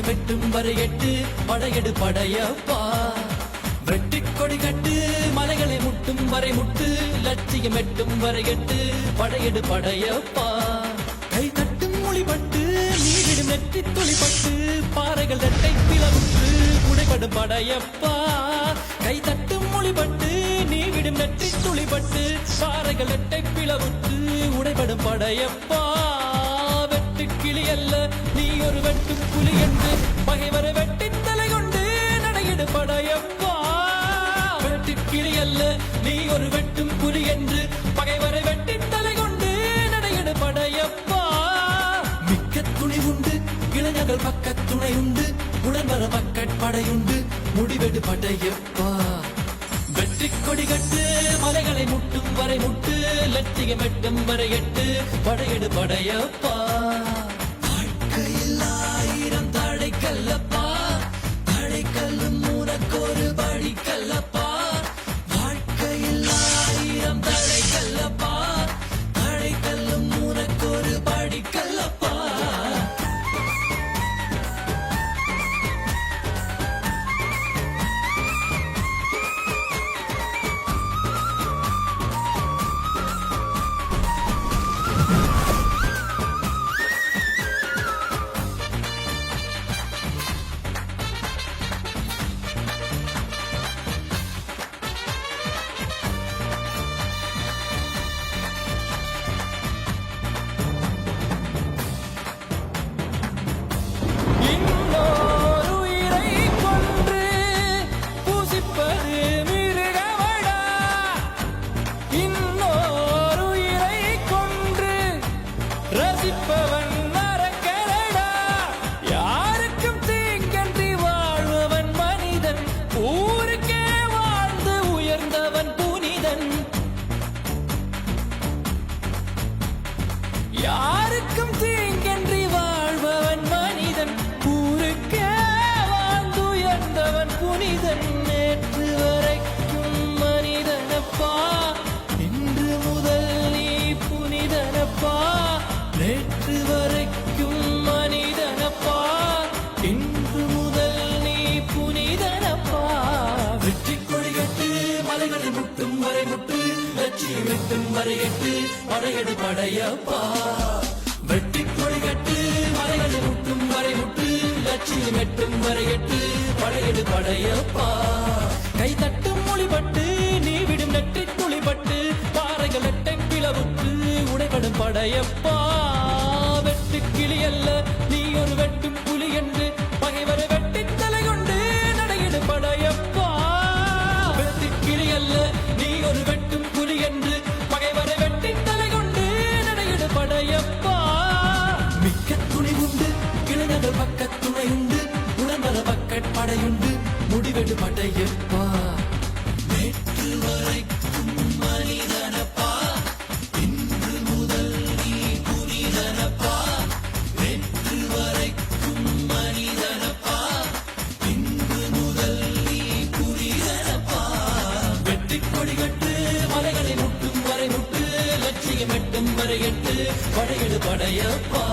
லட்சியம் எட்டும் வரை எட்டு படையெடு படையப்பா வெட்டி கொடி கட்டு மலைகளை முட்டும் வரை முட்டு லட்சியம் எட்டும் வரை எட்டு படையெடு படையப்பா கை தட்டும் மொழிபட்டு நீரிடும் நெற்றி துளிப்பட்டு பாறைகள் ரெட்டை பிளவுற்று உடைபடும் படையப்பா கை தட்டும் மொழிபட்டு நீவிடும் நெற்றி துளிப்பட்டு பாறைகள் ரெட்டை பிளவுற்று உடைபடும் படையப்பா வெட்டு கிளி அல்ல நீ ஒரு வெட்டு புலி என்று பகைவரை வெட்டி தலை கொண்டு நடையிடு படையப்பா வெட்டு கிளி அல்ல நீ ஒரு வெட்டும் புலி என்று பகைவரை வெட்டி தலை கொண்டு நடையிடு படையப்பா மிக்க துணி உண்டு இளைஞர்கள் பக்க துணை உண்டு உடன்வர படையுண்டு முடிவெடு படையப்பா வெற்றி கொடி கட்டு மலைகளை முட்டும் வரை முட்டு லட்சியம் எட்டும் வரை எட்டு படையெடு படையப்பா வாழ்க்கையில் ஆயிரம் தடை கல்லப்பா தடை கல்லும் உனக்கொரு படி கல்லப்பா வாழ்க்கையில் ஆயிரம் தடை கல்லப்பா தடை கல்லும் உனக்கொரு படி கல்லப்பா ரசிப்பவன் நரக்கரடா யாருக்கும் தீங்கன்றி வாழ்பவன் மனிதன் ஊருக்கே வாழ்ந்து உயர்ந்தவன் புனிதன் யாருக்கும் தீங்கன்றி வாழ்பவன் மனிதன் ஊருக்கே வாழ்ந்து உயர்ந்தவன் புனிதன் நேற்று வரைக்கும் மனிதனப்பா இன்று முதல் நீ புனிதனப்பா நேற்று வரைக்கும் மனிதனப்பா இன்று முதல் நீ புனிதனப்பா வெற்றி கொடி கட்டு மலைகளை முட்டும் வரை முட்டு லட்சியம் எட்டும் வரை எட்டு படையெடு படையப்பா வெற்றி கொடி கட்டு மலைகளை முட்டும் வரை முட்டு லட்சியம் எட்டும் வரை எட்டு படையெடு படையப்பா கை தட்டும் மொழிபட்டு நீ விடும் நெற்றி துளிபட்டு பாறைகள் எட்டை பிளவுற்று உடைபடும் படையப்பா வெட்டு கிளி அல்ல நீ ஒரு வெட்டும் புலி என்று பகைவரை வெட்டி தலை கொண்டு நடையிடு படையப்பா வெட்டு கிளி அல்ல நீ ஒரு வெட்டும் புலி என்று பகைவரை வெட்டி தலை கொண்டு நடையிடு படையப்பா மிக்க துணி உண்டு இளைஞர்கள் பக்க துணை உண்டு உடன்வர படையுண்டு முடிவெடு படையப்பா நேற்று வரைக்கும் மனிதனப்பா இன்று முதல் நீ புனிதனப்பா நேற்று வரைக்கும் மனிதனப்பா இன்று முதல் நீ புனிதனப்பா வெற்றி கொடி கட்டு மலைகளை முட்டும் வரை முட்டு லட்சியம் எட்டும் வரை எட்டு படையெடு படையப்பா